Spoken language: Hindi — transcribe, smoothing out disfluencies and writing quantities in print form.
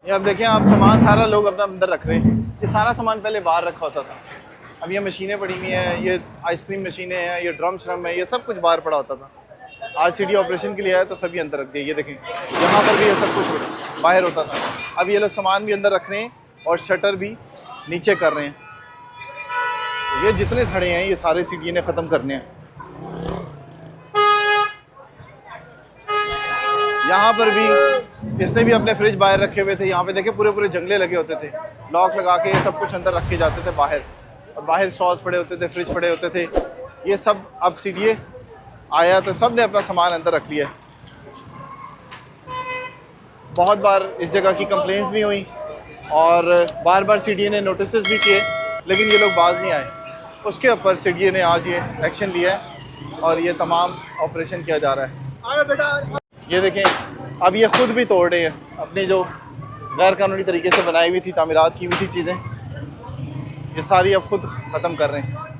ये अब देखें, आप सामान सारा लोग अपना अंदर रख रहे हैं। ये सारा सामान पहले बाहर रखा होता था, अब ये मशीनें पड़ी हुई हैं, ये आइसक्रीम मशीनें हैं, ये ड्रम श्रम है, ये सब कुछ बाहर पड़ा होता था। आज सीडी ऑपरेशन के लिए आया तो सभी अंदर रख दिए। ये देखें, यहाँ पर भी ये सब कुछ बाहर होता था। अब ये लोग सामान भी अंदर रख रहे हैं और शटर भी नीचे कर रहे हैं। ये जितने धड़े हैं ये सारे सीडी ने ख़त्म करने हैं। यहाँ पर भी इसने भी अपने फ्रिज बाहर रखे हुए थे। यहाँ पे देखे पूरे पूरे जंगले लगे होते थे, लॉक लगा के ये सब कुछ अंदर रखे जाते थे बाहर, और बाहर स्टॉल्स पड़े होते थे, फ्रिज पड़े होते थे। ये सब अब सीडीए आया तो सब ने अपना सामान अंदर रख लिया। बहुत बार इस जगह की कंप्लेंट्स भी हुई और बार बार सीडीए ने नोटिस भी किए, लेकिन ये लोग बाज नहीं आए। उसके ऊपर सीडीए ने आज ये एक्शन लिया है और ये तमाम ऑपरेशन किया जा रहा है। ये देखें, अब ये ख़ुद भी तोड़ रहे हैं अपनी जो गैर कानूनी तरीके से बनाई हुई थी, तामीरात की हुई थी चीज़ें, ये सारी अब खुद ख़त्म कर रहे हैं।